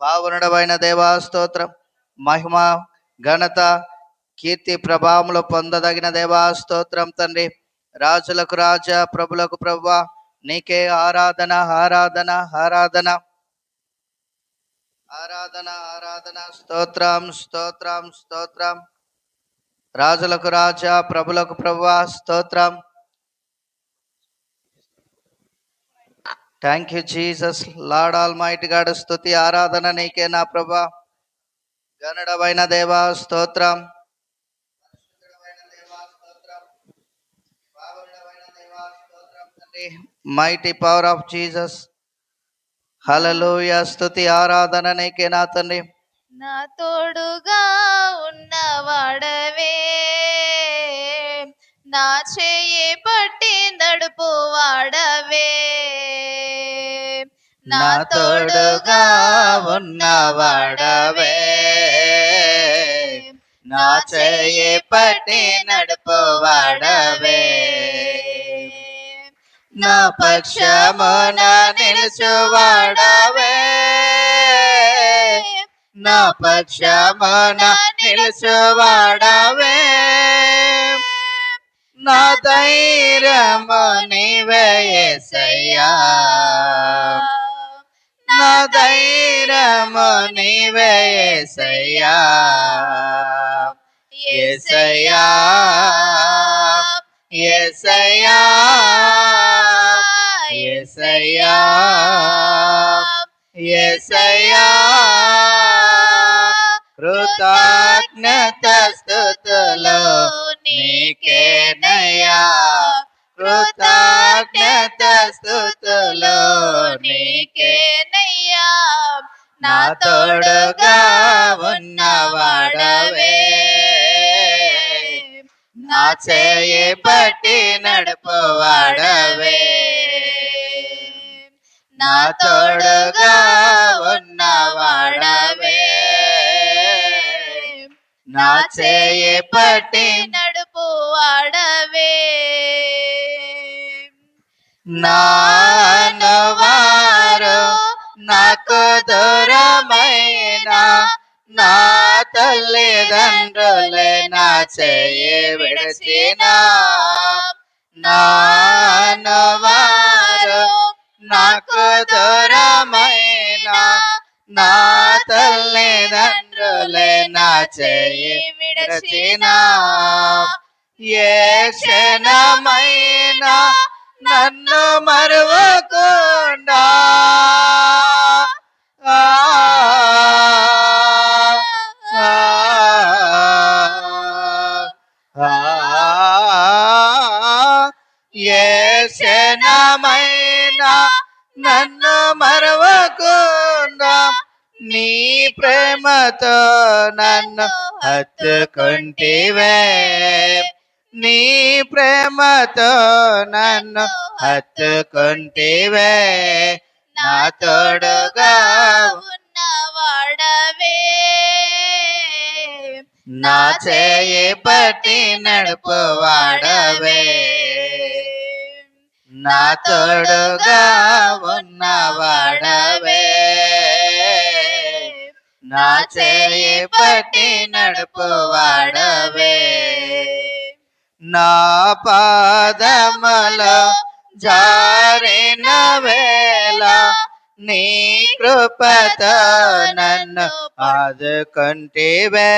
పావనుడవైన దేవా స్తోత్రం. మహిమ ఘనత కీర్తి ప్రభావములు పొందదగిన దేవా స్తోత్రం తండ్రి. రాజులకు రాజా ప్రభులకు ప్రభువా నీకే ఆరాధన ఆరాధన ఆరాధన ఆరాధన ఆరాధన. స్తోత్రం స్తోత్రం స్తోత్రం. రాజులకు రాజా ప్రభులకు ప్రభువా స్తోత్రం. Thank you Jesus. Lord almighty God స్తుతి ఆరాధన నీకే నా ప్రభా. గనుడవైన దేవా స్తోత్రం. Mighty power of Jesus. Hallelujah. స్తుతి ఆరాధన నీకే నా తండ్రి. నా తోడుగా ఉన్నవాడవే, నా చేయి పట్టి నడుపు వాడవే. నా తోడుగా ఉన్నవాడవే, నా చేయి పట్టి నడుపు వాడవే. నా పక్షమున నిలుచువాడవే, నా పక్షమున నిలుచువాడవే. నా ధైర్యము నీవే యేసయ్యా, నా ధైర్యము నీవే యేసయ్యా. యేసయ్యా యేసయ్యా యేసయ్యా యేసయ్యా. కృతజ్ఞత స్తుతులు నీకేనయ్యా, కృతజ్ఞత స్తుతులు నీకేనయ్యా. నా తోడుగా ఉన్నవాడవే, నా చేయి పట్టి నడుపువాడవే. నా తోడుగా ఉన్నవాడవే, నా చేయి పట్టి నడుపు వాడవే. నాను వారు నాకు దూరమైన నా తల్లిదండ్రులే నా చేయి విడిచిన. నాను వారు నాకు దూరమైన నా తల్లిదండ్రులే నా చేయి విడిచిన. ఏ క్షణమైనా నన్ను మరువకుండా ఏ క్షణమైనా నన్ను మరువకుండా నీ ప్రేమతో నన్ను హత్తుకుంటివే, నీ ప్రేమతో నన్ను హత్తుకుంటివే. నా తోడుగా ఉన్నవాడవే, నా చేయి పట్టి నడుపువాడవే. నా తోడుగా ఉన్నవాడవే, నా చేయి పట్టి నడుపువాడవే. నా పాదములో జారిన వేళ నీ కృపతో నన్ను ఆదుకుంటివే.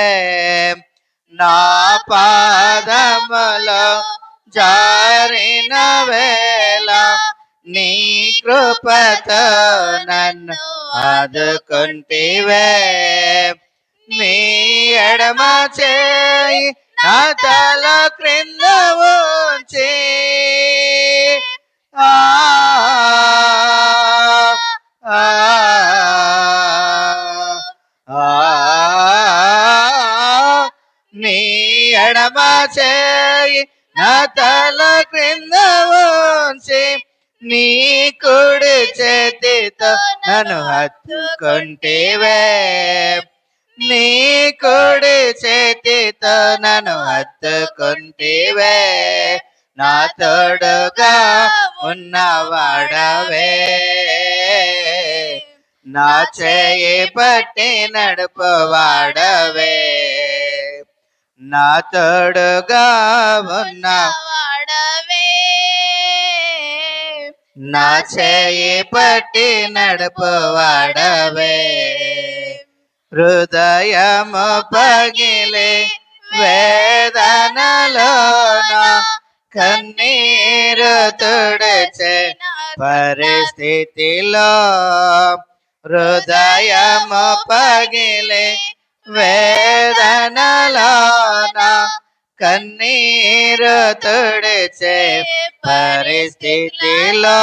నా పాదములో జారిన వేళ నీ కృపతో నన్ను ఆదుకుంటివే. నీ ఎడమ చేయి నా తల క్రింద ఉంచి నీ ఎడమ చేయి నా తల క్రింద ఉంచి నీ కుడి చేతితో నన్ను హత్తుకుంటివే. నీ కుడి చేతితో నన్ను హత్తుకుంటివే. నా తోడుగా ఉన్నవాడవే, నా చేయి పట్టి నడుపువాడవే నా తోడుగా ఉన్న వాడవే నా చేయి పట్టి నడుపువాడవే హృదయము పగిలి వేదనలోన కన్నీరు తుడిచే పరిస్థితిలో హృదయము పగిలి వేదనలోన కన్నీరు తుడిచే పరిస్థితిలో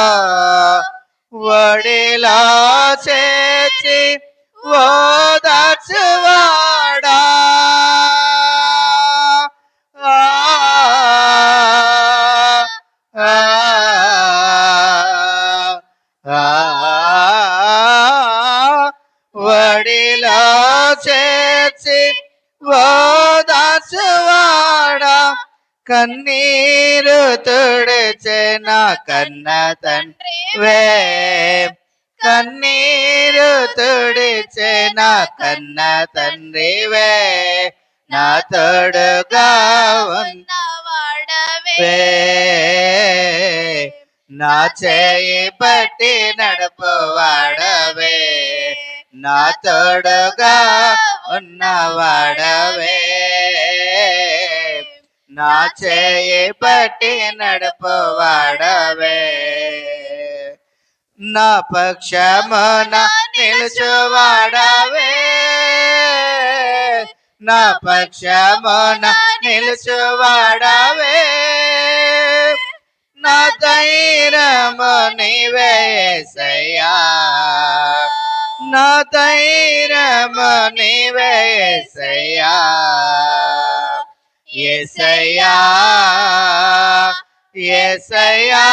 ఒడిలో చేర్చి ఓదార్చువాడా వడిలో చేర్చి ఓదార్చువాడా కన్నీరు తుడిచే నా కన్న తండ్రివే కన్నీరు తుడిచే నా కన్న తండ్రివే నా తోడుగా ఉన్నవాడవే నా చేయి పట్టి నడుపువాడవే నా తోడుగా ఉన్నవాడవే నా చేయి పట్టి నడుపువాడవే నా పక్షమున నిలుచువాడవే నా పక్షమున నిలుచువాడవే నా ధైర్యము నీవే యేసయ్యా నా ధైర్యము నీవే యేసయ్యా యేసయ్యా యేసయ్యా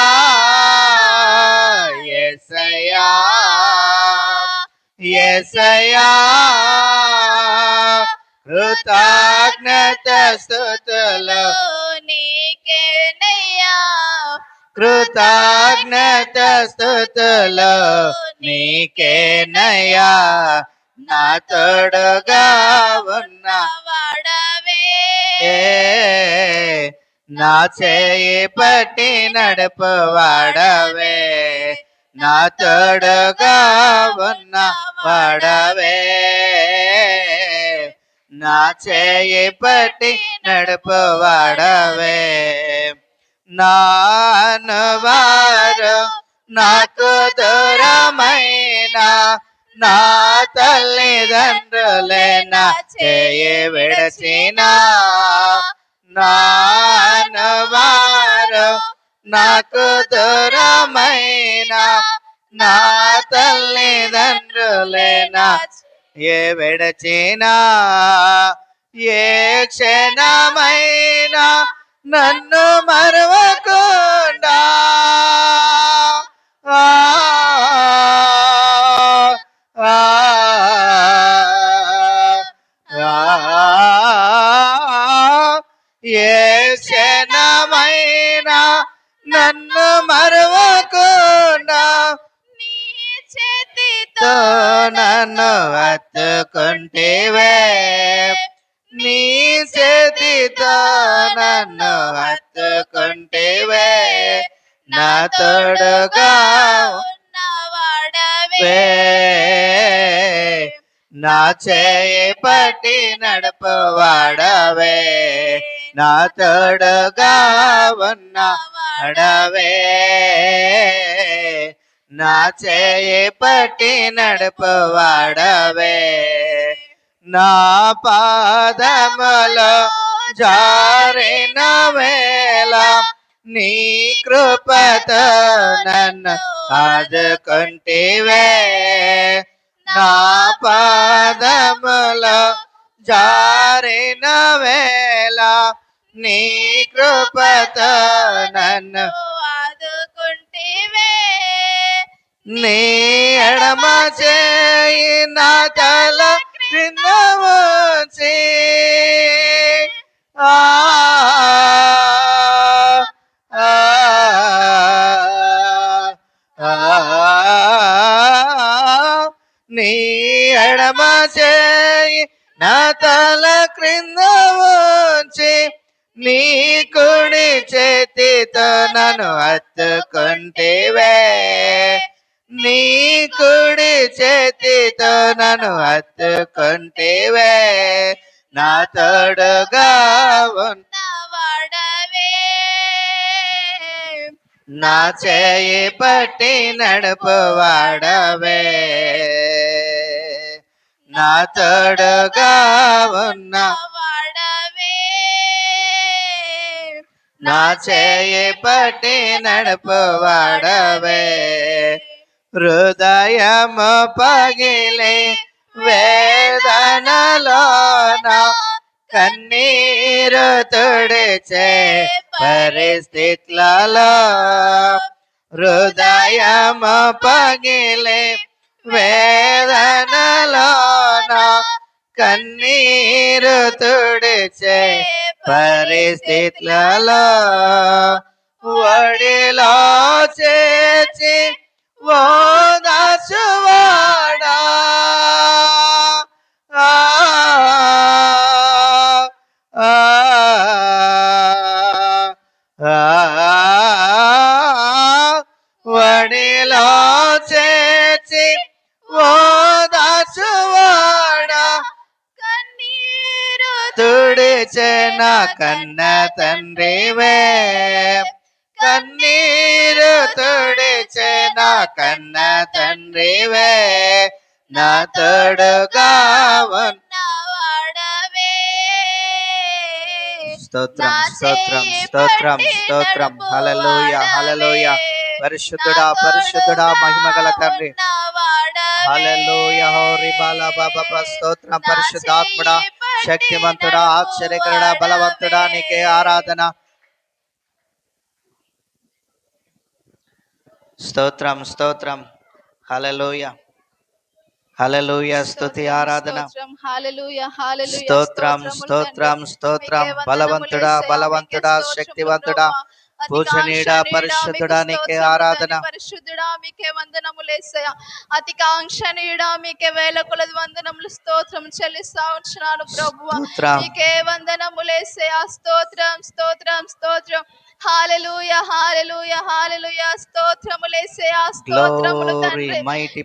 యేసయ్యా యేసయ్యా కృతజ్ఞత స్తుతులు నీకేనయ్యా కృతజ్ఞత స్తుతులు నీకేనయ్యా నా తోడుగా ఉన్న వాడవే నా చేయి పట్టి నడుపువాడవే నా తోడుగా ఉన్న వాడవే నా చేయి పట్టి నడుపువాడవే నాన్నవారు నాకు దూరమైన నా తల్లిదండ్రులే నా చేయి విడచిన నాన్నవారు నాకు దూరమైన నా తల్లిదండ్రులే నా ఏ విడచిన ఏ క్షణమైనా నన్ను మరవకుండా ఏ క్షణమైనా నన్ను మరవకుండా నీ చేతితో నన్ను హత్తుకుంటేవే నీ చేతితో నన్ను హత్తుకుంటేవే నా తోడుగా ఉన్నవాడవే నా చేయి పట్టి నడుపువాడవే నా తోడుగా ఉన్నవాడవే నా చేయి పట్టి నడుపువాడవే నా పాదములో జారిన వేళ నీ కృపతో నన్ను ఆదుకుంటివే నా పాదములో జారిన వేళ నీ కృపతో నన్ను ఆదుకుంటివే నీ ఎడమ చేయి నా తల క్రింద ఉంచి ఎడమ చేయి నా తల క్రింద ఉంచి నీ కుడి చేతితో నన్ను హత్తుకుంటేవే నీ కుడి చేతితో నన్ను హత్తుకుంటేవే నా తోడుగా ఉన్న వాడవే నా చేయి పట్టి నడుపు వాడవే నా తోడుగా ఉన్న వాడవే నా చేయి పట్టి నడుపు వాడవే హృదయము పగిలి వేదనలోన కన్నీరు తుడిచే పరిస్థితులలో హృదయము పగిలి వేదనలోన కన్నీరు తుడిచే పరిస్థితులలో ఒడిలో చేర్చి ఓదాచువాడా వడిలో చేర్చి ఓదాచువాడా కన్నీరు తుడిచే నా కన్న తండ్రివే కన్నీరు తుడిచే నా కన్న తండ్రివే నా తోడుగా ఉన్న వాడవే స్తోత్రం స్తోత్రం స్తోత్రం స్తోత్రం హల్లెలూయా హల్లెలూయా పరిశుద్ధుడా పరిశుద్ధుడా మహిమగల తండ్రి హల్లెలూయా హోరి బాలా బాబా స్తోత్రం పరిశుద్ధాత్ముడా శక్తివంతుడా ఆశ్చర్యకరుడా బలవంతుడా నీకే ఆరాధన స్తోత్రం స్తోత్రం హల్లెలూయా హల్లెలూయా స్తుతి ఆరాధన స్తోత్రం స్తోత్రం స్తోత్రం బలవంతుడా బలవంతుడా శక్తివంతుడా పూజనీయుడా పరిశుద్ధుడా నీకే ఆరాధన పరిశుద్ధుడా మీకే వందనములేసయ్యా అతి కాంక్షణీయుడా మీకే వేల కొలది వందనములు స్తోత్రం చెల్లిస్తా ఉంటున్నాను ప్రభువా మీకే వందనములేసయ్యా స్తోత్రం స్తోత్రం స్తోత్రం హల్లెలూయా హల్లెలూయా హల్లెలూయా స్తోత్రములేసయ్యా స్తోత్రములు తండ్రి మీకే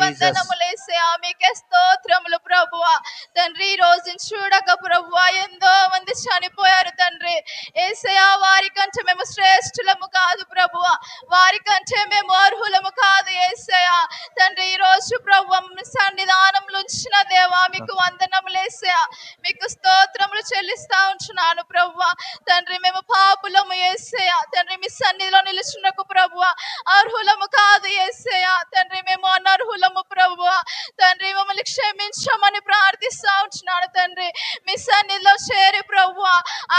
వందనములేసయ్యా మీకే స్తోత్రములు ప్రభువా తండ్రి ఈ రోజు చూడక ప్రభువా ఎంతో మంది చనిపోయారు తండ్రి యేసయ్యా వారి కంటే మేము శ్రేష్ఠులము కాదు ప్రభువా వారి కంటే మేము అర్హులము కాదు యేసయ్యా తండ్రి ఈ రోజు ప్రభువా సన్నిధానంలో ఉంచిన దేవా మీకు వందనములేసయ్యా మీకు స్తోత్రములు చెల్లిస్తా ఉంటున్నాను ప్రభువా తండ్రి మేము పాపులము యేసయ్యా తండ్రి మీ సన్నిధిలో నిలుచున్నకు ప్రభువా అర్హులము కాదు యేసయ్యా తండ్రి మేము అనర్హులము ప్రభువా తండ్రి మమ్మల్ని క్షమించమని ప్రార్థిస్తా ఉంటున్నాను తండ్రి మీ సన్నిధిలో చేరి ప్రభువా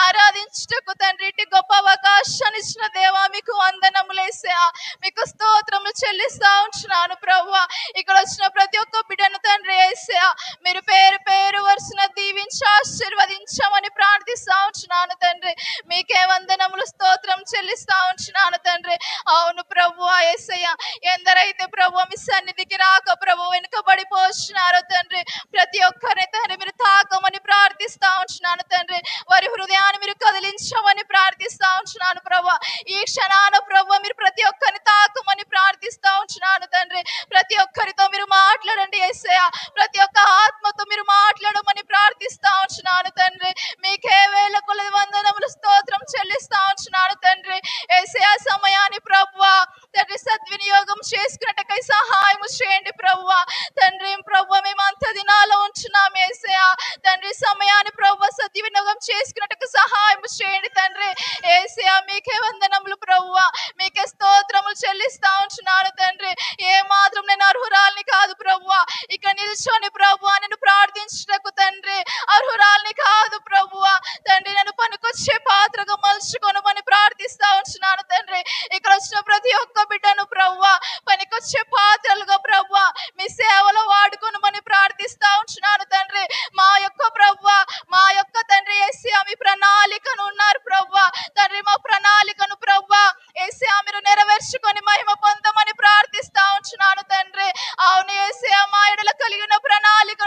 ఆరాధించుటకు తండ్రి ఇటు గొప్ప అవకాశాన్ని ఇచ్చిన దేవా మీకు వందనములేసయ్యా మీకు స్తోత్రములు చెల్లిస్తా ఉంటున్నాను ప్రభువా ఇక్కడ వచ్చిన ప్రతి ఒక్క బిడ్డను తండ్రి యేసయ్యా మీరు పేరు పేరు వరుసన దీవించి ఆశీర్వదించమని ప్రార్థిస్తా ఉంటున్నాను తండ్రి మీకే వందనములు స్తోత్రం చెల్లిస్తా ఉంటున్నాను తండ్రి అవును ప్రభువా యేసయ్యా ఎందరైతే ప్రభువా మీ సన్నిధికి రాక ప్రభు వెనుకబడిపోతున్నారో తండ్రి ప్రతి ఒక్కరిని తండ్రి మీరు తాకమని ప్రార్థిస్తా ఉంటున్నాను తండ్రి వారి హృదయాన్ని మీరు కదిలించమని ప్రార్థిస్తా ఉంటున్నాను ప్రభువా ఈ క్షణాన ప్రభువా మీరు ప్రతి ఒక్కరిని తాకమని ప్రార్థిస్తా ఉంటున్నాను తండ్రి ప్రతి ఒక్కరితో మీరు మాట్లాడండి యేసయ్యా ప్రతి ఒక్క ఆత్మతో మీరు మాట్లాడమని ప్రార్థిస్తా ఉంటున్నాను తండ్రి మీకే వేల కొలది వందనములు స్తోత్రం చెల్లిస్తా ఉంటున్నాను తండ్రి యేసయ్యా సమయాన్ని ప్రభువా తండ్రి సద్వినియోగం చేసుకున్నట్టుకై సహాయం చేయండి ప్రభువా తండ్రి ప్రభువా మేము అంత దినాల్లో ఉంటున్నాం యేసయ్యా తండ్రి సమయాన్ని ప్రభువా సద్వినియోగం చేసుకున్నట్టుకు సహాయం చేయండి తండ్రి యేసయ్యా మీకే వందనములు ప్రభువా మీకే స్తోత్రములు చెల్లిస్తా ఉంటున్నాను తండ్రి ఏ మాత్రం నేను అర్హురాల్ని కాదు ప్రభువా ఇక నిల్చొని ప్రభువా నేను ప్రార్థించుటకు తండ్రి అర్హురాల్ని కాదు ప్రభువా తండ్రి నేను పనికొచ్చే పాత్రగా మలుచుకొనమని ప్రార్థిస్తా ఉంటున్నాను తండ్రి ఇక్కడ వచ్చిన ప్రతి ఒక్క బిడ్డను ప్రభువా పనికొచ్చే పాత్రలుగా ప్రభువా మీ సేవలో వాడుకొనమని ప్రార్థిస్తా ఉంటున్నాను తండ్రి మా యొక్క ప్రభువా మా యొక్క తండ్రి యేసయ్యా మీ ప్రణాళికను ఉన్నారు ప్రభువా తండ్రి మా ప్రణాళికను ప్రభువా యేసయ్యా మీరు నెరవేర్చుకొని మహిమ పొందమని ప్రార్థిస్తా ఉంటున్నాను తండ్రి అవును యేసయ్యా మా ఎడల కలిగిన ప్రణాళిక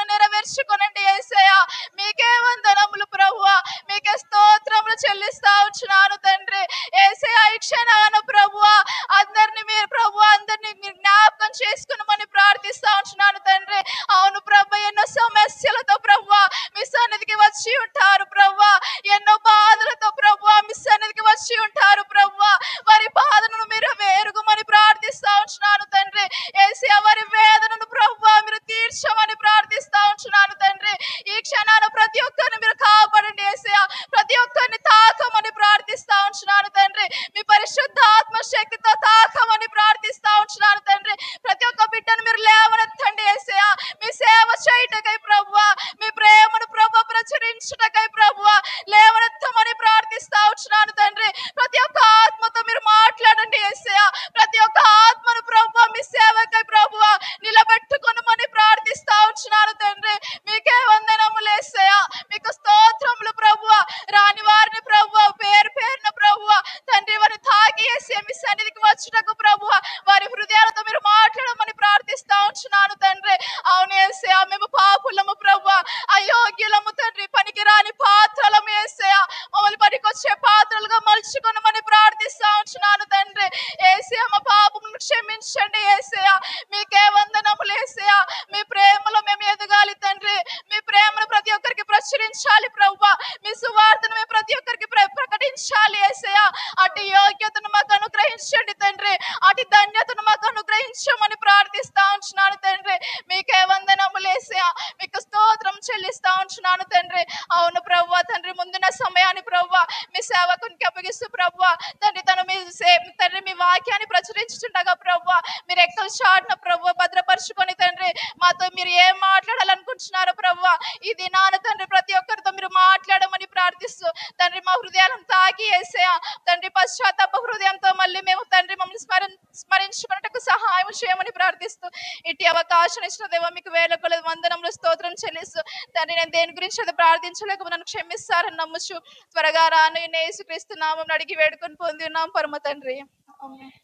ఉంచున్నాను తండ్రి. ఈ క్షణాన ప్రతి ఒక్కరిని మీరు కాపాడండి యేసయ్య. ప్రతి ఒక్కరిని తాకమని ప్రార్థిస్తా ఉంచున్నాను తండ్రి. మీ పరిశుద్ధ ఆత్మశక్తితో తాకమని ప్రార్థిస్తా ఉంచున్నాను తండ్రి. ప్రతి ఒక్క బిడ్డను మీరు లేవనెత్తండి యేసయ్య. మీ సేవ చేయుటకై ప్రభువా, మీ ప్రేమను ప్రభు ప్రచురించుటకై ప్రభువా లేవనెత్తమని ప్రార్థిస్తా ఉంచున్నాను తండ్రి. ప్రతి ఒక్క ఆత్మతో మీరు మాట్లాడండి యేసయ్య. ప్రతి ఒక్క ఆత్మను ప్రభువా మీ సేవకై ప్రభువా నిలబెట్టుకొనమని ప్రార్థిస్తా ఉంచున్నాను తండ్రి. మీకే వందనములు యేసయ్య. మీకు స్తోత్రములు ప్రభువా. రాని వారిని ప్రభువా పేరు పేరున ప్రభువా తండ్రి వారిని తాకి యేసయ్య మీ సన్నిధికి వచ్చుటకు ప్రభువా వారి హృదయాలతో మీరు మాట్లాడమని ప్రార్థిస్తా ఉంచున్నాను తండ్రి. అవును యేసయ్య, మేము పాపులము ప్రభువా, అయోగ్యులము తండ్రి, పనికిరాని పాత్రలము యేసయ్య. మమ్మల్ని పనికొచ్చే పాత్రలుగా మలుచుకొనమని ప్రార్థిస్తా ఉంచున్నాను తండ్రి. యేసయ్య మా పాపములను క్షమించండి యేసయ్య. మీకే వందనములు యేసయ్య. మీ ప్రేమలో మేము ఎదగాలి తండ్రి. మీ ప్రేమను ప్రతి ఒక్కరికి ప్రచురించాలి ప్రభువా. మీ సువార్తను మేము ప్రతి ఒక్కరికి ప్రకటించాలి యేసయ్య. అటు యోగ్యతను మాకు అనుగ్రహించండి తండ్రి. అటు ధన్యతను మాకు అనుగ్రహించమని ప్రార్థిస్తా ఉంచున్నాను తండ్రి. మీకే వందనములు యేసయ్య. మీకు స్తోత్రం చెల్లిస్తా ఉంచున్నాను తండ్రి. అవును ప్రభువా తండ్రి, ముందున్న సమయాన్ని ప్రభువా మీ సేవకునికి అప్పగిస్తూ ప్రభువా తండ్రి తను తండ్రి మీ వాక్యాన్ని ప్రచురించుచుండగా ప్రభువా మీరు ఎక్కల చాటున ప్రభువా భద్రపరుచుకొని తండ్రి మాతో మీరు ఏం మాట్లాడాలనుకుంటున్నారో ప్రభువా ఈ దినాన తండ్రి ప్రతి ఒక్కరితో మీరు మాట్లాడమని ప్రార్థిస్తూ తండ్రి మా హృదయాలను తాకి యేసయ్య తండ్రి పశ్చాత్తాప హృదయంతో మళ్ళీ మేము తండ్రి మమ్మల్ని స్మరించుకున్నట్టుకు సహాయం చేయమని ప్రార్థిస్తూ ఇటు అవకాశం ఇచ్చిన దేవా మీకు వేల కొలది వందనములు స్తోత్రం చెల్లిస్తూ తండ్రి నేను దేని గురించి అది ప్రార్థించలేక నన్ను క్షమిస్తారని నమ్ముచు త్వరగా రాను యేసుక్రీస్తు నామమున అడిగి వేడుకొని పొంది ఉన్నాం పరమ తండ్రి. ఆమేన్.